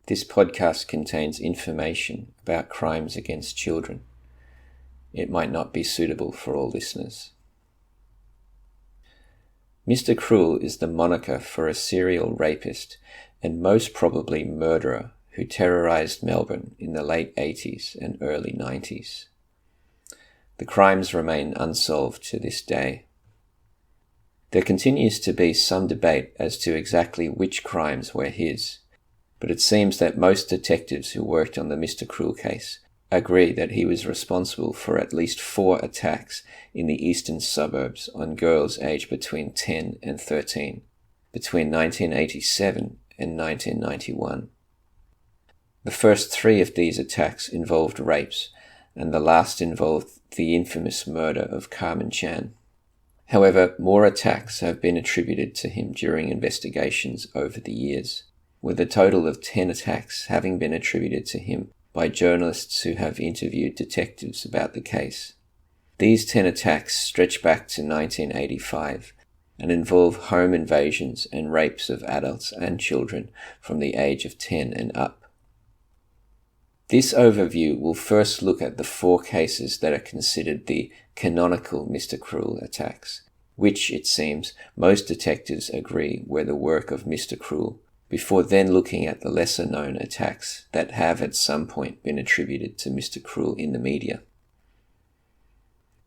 This podcast contains information about crimes against children. It might not be suitable for all listeners. MrCruel is the moniker for a serial rapist and most probably murderer who terrorised Melbourne in the late 80s and early 90s. The crimes remain unsolved to this day. There continues to be some debate as to exactly which crimes were his, but it seems that most detectives who worked on the MrCruel case agree that he was responsible for at least 4 attacks in the eastern suburbs on girls aged between 10 and 13, between 1987 and 1991. The first 3 of these attacks involved rapes, and the last involved the infamous murder of Carmen Chan. However, more attacks have been attributed to him during investigations over the years, with a total of 10 attacks having been attributed to him by journalists who have interviewed detectives about the case. These 10 attacks stretch back to 1985 and involve home invasions and rapes of adults and children from the age of 10 and up. This overview will first look at the 4 cases that are considered the canonical MrCruel attacks, which, it seems, most detectives agree were the work of MrCruel, before then looking at the lesser-known attacks that have at some point been attributed to MrCruel in the media.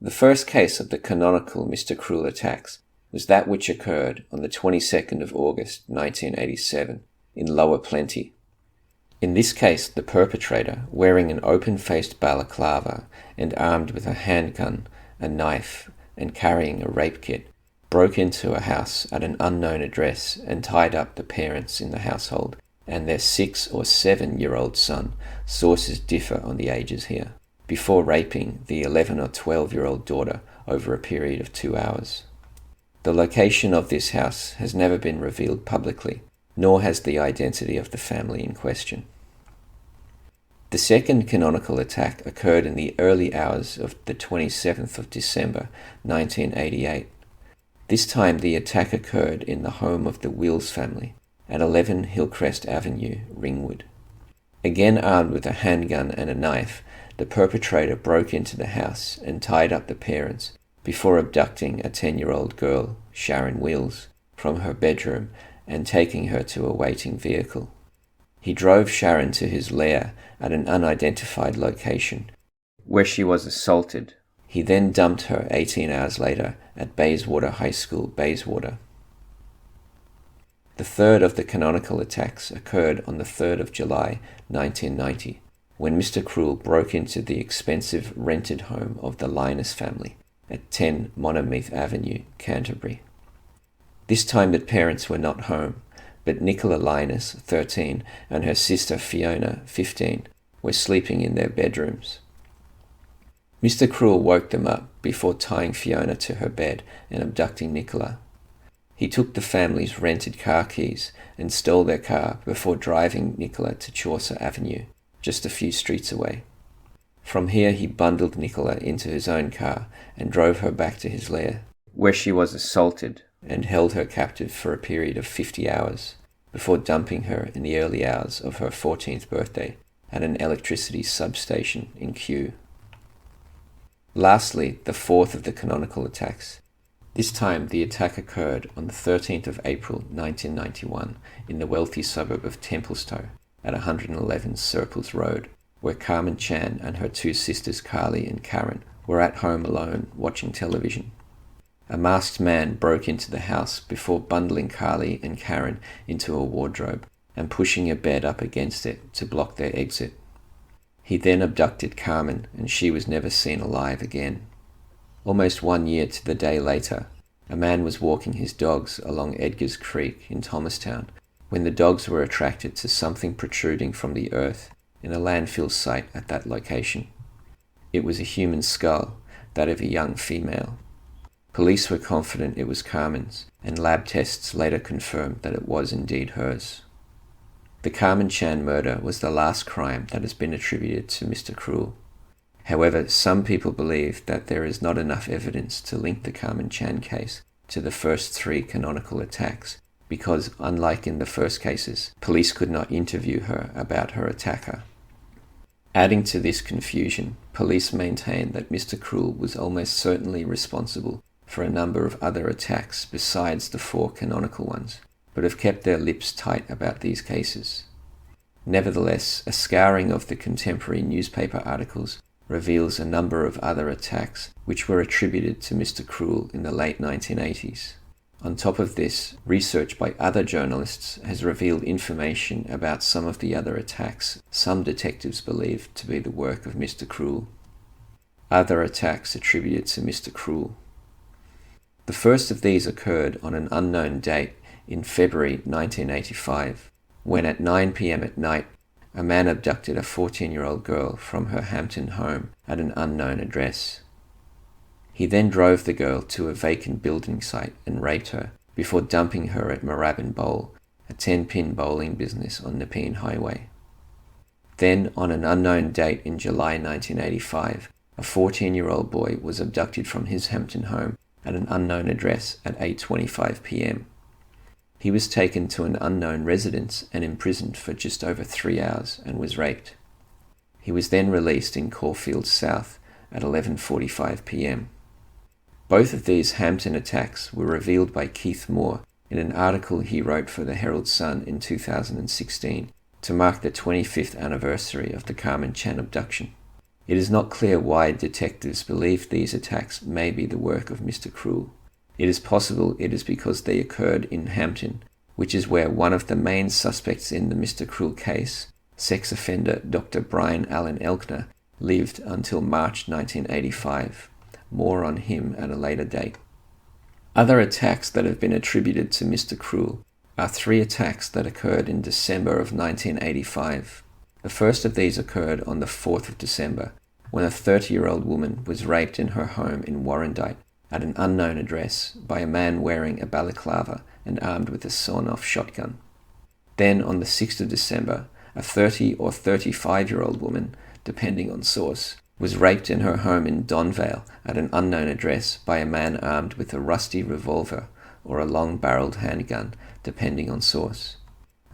The first case of the canonical MrCruel attacks was that which occurred on the 22nd of August 1987 in Lower Plenty. In this case, the perpetrator, wearing an open-faced balaclava and armed with a handgun, a knife, and carrying a rape kit, broke into a house at an unknown address and tied up the parents in the household and their 6 or 7-year-old son, sources differ on the ages here, before raping the 11 or 12-year-old daughter over a period of 2 hours. The location of this house has never been revealed publicly, nor has the identity of the family in question. The second canonical attack occurred in the early hours of the 27th of December 1988. This time the attack occurred in the home of the Wills family at 11 Hillcrest Avenue, Ringwood. Again armed with a handgun and a knife, the perpetrator broke into the house and tied up the parents before abducting a 10-year-old girl, Sharon Wills, from her bedroom and taking her to a waiting vehicle. He drove Sharon to his lair at an unidentified location, where she was assaulted. He then dumped her 18 hours later at Bayswater High School, Bayswater. The third of the canonical attacks occurred on the 3rd of July 1990, when MrCruel broke into the expensive rented home of the Linus family at 10 Monomeath Avenue, Canterbury. This time the parents were not home, but Nicola Linus, 13, and her sister Fiona, 15, were sleeping in their bedrooms. MrCruel woke them up before tying Fiona to her bed and abducting Nicola. He took the family's rented car keys and stole their car before driving Nicola to Chaucer Avenue, just a few streets away. From here he bundled Nicola into his own car and drove her back to his lair, where she was assaulted and held her captive for a period of 50 hours, before dumping her in the early hours of her 14th birthday at an electricity substation in Kew. Lastly, the fourth of the canonical attacks. This time the attack occurred on the 13th of April 1991 in the wealthy suburb of Templestowe at 111 Serples Road, where Carmen Chan and her 2 sisters Carly and Karen were at home alone watching television. A masked man broke into the house before bundling Carly and Karen into a wardrobe and pushing a bed up against it to block their exit. He then abducted Carmen, and she was never seen alive again. Almost 1 year to the day later, a man was walking his dogs along Edgar's Creek in Thomastown when the dogs were attracted to something protruding from the earth in a landfill site at that location. It was a human skull, that of a young female. Police were confident it was Carmen's, and lab tests later confirmed that it was indeed hers. The Carmen Chan murder was the last crime that has been attributed to MrCruel. However, some people believe that there is not enough evidence to link the Carmen Chan case to the first 3 canonical attacks because, unlike in the first cases, police could not interview her about her attacker. Adding to this confusion, police maintain that MrCruel was almost certainly responsible for a number of other attacks besides the 4 canonical ones, but have kept their lips tight about these cases. Nevertheless, a scouring of the contemporary newspaper articles reveals a number of other attacks which were attributed to MrCruel in the late 1980s. On top of this, research by other journalists has revealed information about some of the other attacks some detectives believe to be the work of MrCruel. Other attacks attributed to MrCruel. The first of these occurred on an unknown date in February 1985, when at 9 p.m. at night, a man abducted a 14-year-old girl from her Hampton home at an unknown address. He then drove the girl to a vacant building site and raped her before dumping her at Moorabbin Bowl, a 10-pin bowling business on Nepean Highway. Then, on an unknown date in July 1985, a 14-year-old boy was abducted from his Hampton home at an unknown address at 8:25 p.m. He was taken to an unknown residence and imprisoned for just over 3 hours and was raped. He was then released in Caulfield South at 11:45 p.m. Both of these Hampton attacks were revealed by Keith Moor in an article he wrote for the Herald Sun in 2016 to mark the 25th anniversary of the Carmen Chan abduction. It is not clear why detectives believe these attacks may be the work of MrCruel. It is possible it is because they occurred in Hampton, which is where one of the main suspects in the MrCruel case, sex offender Dr. Brian Allen Elkner, lived until March 1985. More on him at a later date. Other attacks that have been attributed to MrCruel are 3 attacks that occurred in December of 1985. The first of these occurred on the 4th of December, when a 30-year-old woman was raped in her home in Warrandyte at an unknown address by a man wearing a balaclava and armed with a sawn-off shotgun. Then on the 6th of December, a 30 or 35-year-old woman, depending on source, was raped in her home in Donvale at an unknown address by a man armed with a rusty revolver or a long-barreled handgun, depending on source.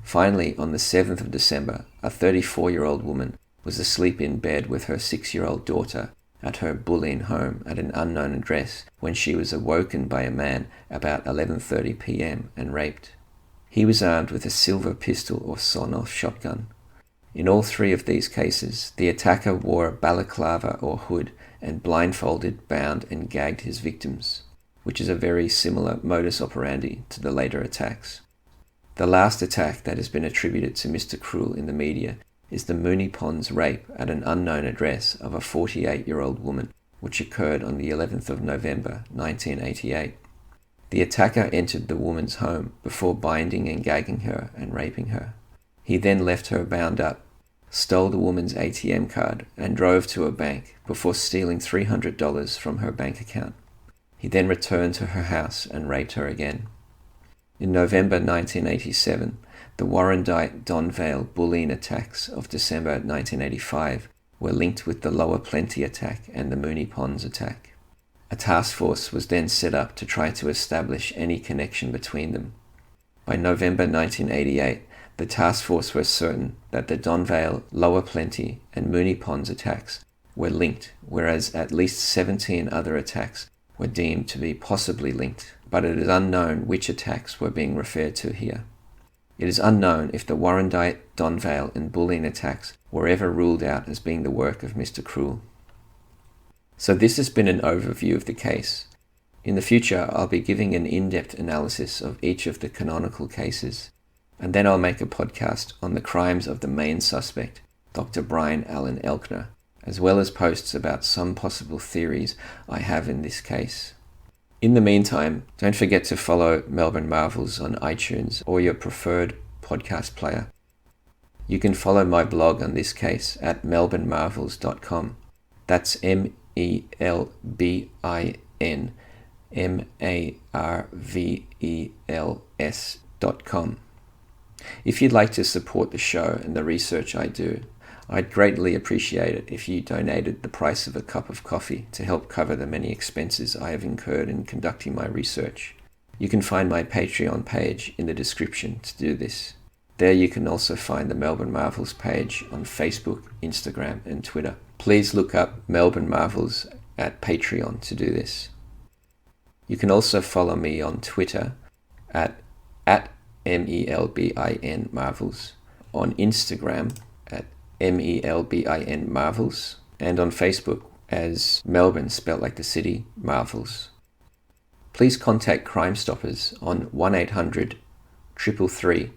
Finally, on the 7th of December, a 34-year-old woman was asleep in bed with her 6-year-old daughter at her Bulleen home at an unknown address when she was awoken by a man about 11:30 p.m. and raped. He was armed with a silver pistol or sawn-off shotgun. In all 3 of these cases, the attacker wore a balaclava or hood and blindfolded, bound and gagged his victims, which is a very similar modus operandi to the later attacks. The last attack that has been attributed to MrCruel in the media is the Mooney Ponds rape at an unknown address of a 48-year-old woman, which occurred on the 11th of November 1988. The attacker entered the woman's home before binding and gagging her and raping her. He then left her bound up, stole the woman's ATM card, and drove to a bank before stealing $300 from her bank account. He then returned to her house and raped her again. In November 1987, the Warrandyte Donvale Bulleen attacks of December 1985 were linked with the Lower Plenty attack and the Mooney Ponds attack. A task force was then set up to try to establish any connection between them. By November 1988, the task force were certain that the Donvale, Lower Plenty, and Mooney Ponds attacks were linked, whereas at least 17 other attacks were deemed to be possibly linked, but it is unknown which attacks were being referred to here. It is unknown if the Warrandyte, Donvale, and Bulleen attacks were ever ruled out as being the work of MrCruel. So this has been an overview of the case. In the future, I'll be giving an in-depth analysis of each of the canonical cases, and then I'll make a podcast on the crimes of the main suspect, Dr. Brian Allen Elkner, as well as posts about some possible theories I have in this case. In the meantime, don't forget to follow Melbourne Marvels on iTunes or your preferred podcast player. You can follow my blog on this case at melbournemarvels.com. That's melbournemarvels.com. If you'd like to support the show and the research I do, I'd greatly appreciate it if you donated the price of a cup of coffee to help cover the many expenses I have incurred in conducting my research. You can find my Patreon page in the description to do this. There you can also find the Melbourne Marvels page on Facebook, Instagram and Twitter. Please look up Melbourne Marvels at Patreon to do this. You can also follow me on Twitter at MELBIN Marvels, on Instagram at MELBIN Marvels, and on Facebook as Melbourne, spelt like the city, Marvels. Please contact Crime Stoppers on 1800 333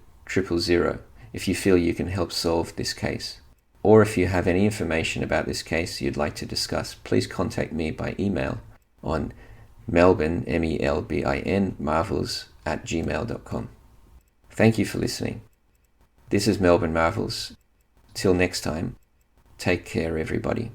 000 if you feel you can help solve this case. Or if you have any information about this case you'd like to discuss, please contact me by email on Melbourne, MELBIN Marvels @gmail.com. Thank you for listening. This is Melbourne Marvels. Till next time, take care everybody.